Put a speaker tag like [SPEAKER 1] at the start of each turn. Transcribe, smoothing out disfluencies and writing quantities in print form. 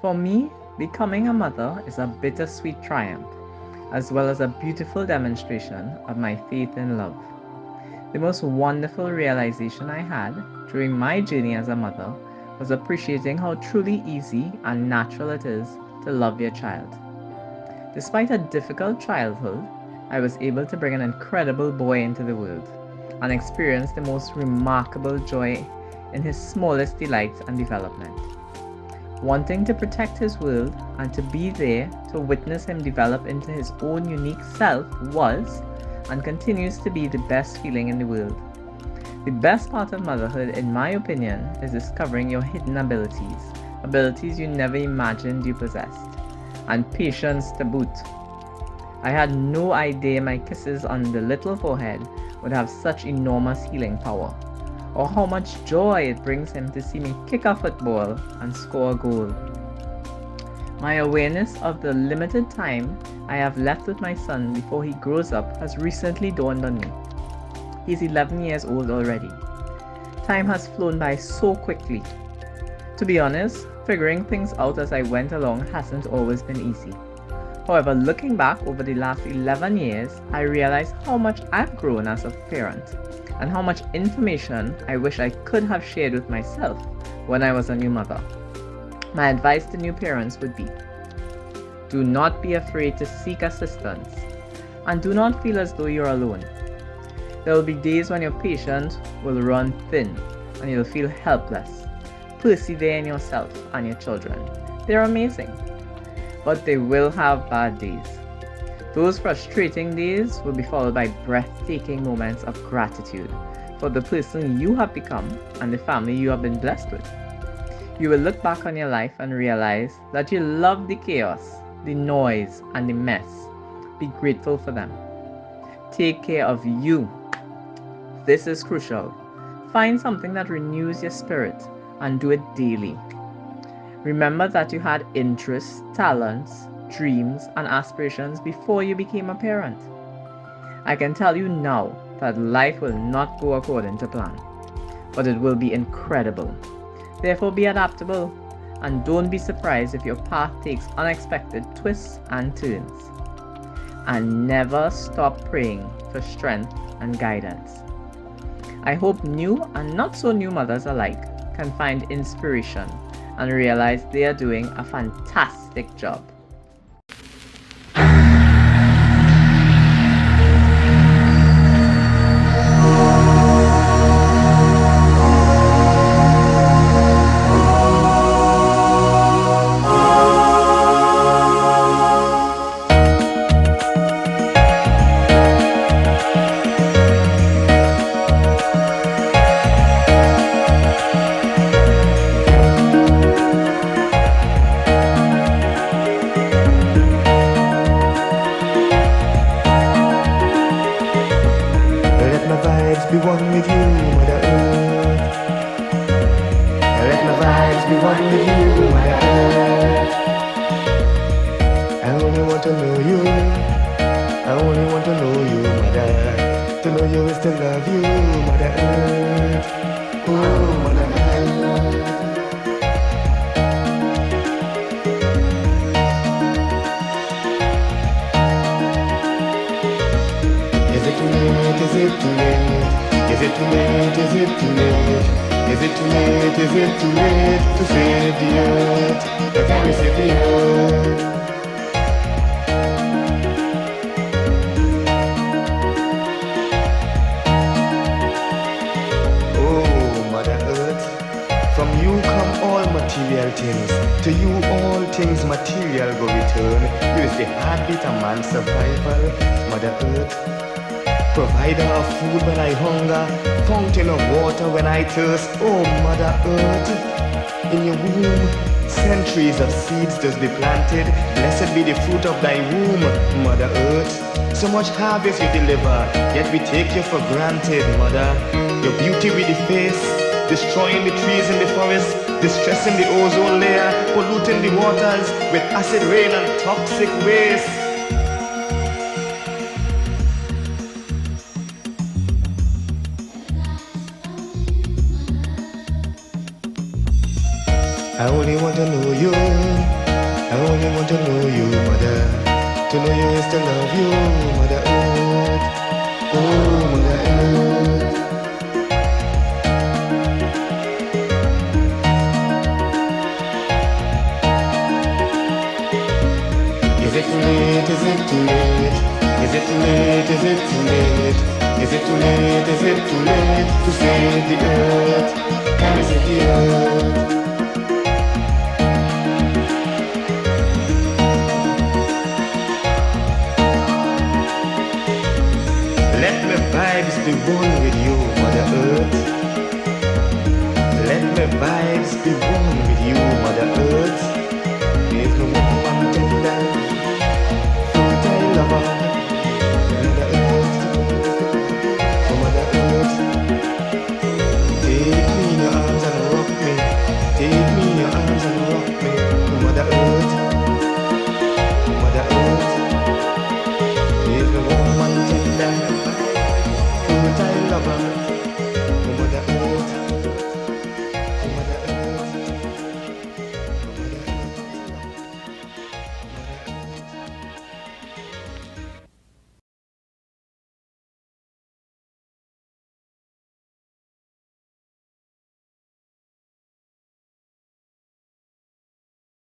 [SPEAKER 1] For me, becoming a mother is a bittersweet triumph, as well as a beautiful demonstration of my faith and love. The most wonderful realization I had during my journey as a mother was appreciating how truly easy and natural it is to love your child. Despite a difficult childhood, I was able to bring an incredible boy into the world and experience the most remarkable joy in his smallest delights and development. Wanting to protect his world and to be there to witness him develop into his own unique self was and continues to be the best feeling in the world. The best part of motherhood, in my opinion, is discovering your hidden abilities you never imagined you possessed, and patience to boot. I had no idea my kisses on the little forehead would have such enormous healing power, or how much joy it brings him to see me kick a football and score a goal. My awareness of the limited time I have left with my son before he grows up has recently dawned on me. He's 11 years old already. Time has flown by so quickly. To be honest, figuring things out as I went along hasn't always been easy. However, looking back over the last 11 years, I realize how much I've grown as a parent and how much information I wish I could have shared with myself when I was a new mother. My advice to new parents would be: do not be afraid to seek assistance, and do not feel as though you're alone. There will be days when your patience will run thin and you'll feel helpless. Persevere in yourself and your children. They're amazing, but they will have bad days. Those frustrating days will be followed by breathtaking moments of gratitude for the person you have become and the family you have been blessed with. You will look back on your life and realize that you love the chaos, the noise, and the mess. Be grateful for them. Take care of you. This is crucial. Find something that renews your spirit and do it daily. Remember that you had interests, talents, dreams, and aspirations before you became a parent. I can tell you now that life will not go according to plan, but it will be incredible. Therefore, be adaptable and don't be surprised if your path takes unexpected twists and turns. And never stop praying for strength and guidance. I hope new and not so new mothers alike can find inspiration and realize they are doing a fantastic job.
[SPEAKER 2] Be one with you, Mother Earth. Let my vibes be one with you, Mother Earth. I only want to know you. I only want to know you, Mother. To know you is to love you, Mother Earth. Oh, Mother Earth. Is it too late? Is it too late? Is it too late? Is it too late? Is it too late? Is it too late to save the earth? Can we save the earth? Oh, Mother Earth, from you come all material things. To you all things material go return. You is the heartbeat of man's survival, Mother Earth. Provider of food when I hunger, fountain of water when I thirst. Oh, Mother Earth, in your womb, centuries of seeds does be planted. Blessed be the fruit of thy womb, Mother Earth. So much harvest you deliver, yet we take you for granted, Mother. Your beauty we deface, destroying the trees in the forest, distressing the ozone layer, polluting the waters with acid rain and toxic waste. I only want to know know you. I only want to know you, Mother. To know you is to love you, Mother Earth. Oh, Mother Earth. Is it too late? Is it too late? Is it too late? Is it too late? Is it too late? Is it too late to save the earth? Can we save the earth? Let my vibes be one with you, Mother Earth. Let my vibes be one with you, Mother Earth. There's no woman tender, fertile lover, Mother Earth. Oh, Mother Earth, take me in your arms and rock me. Take me in your arms and rock me, oh, Mother Earth. Mother Earth, there's no woman tender, fertile lover.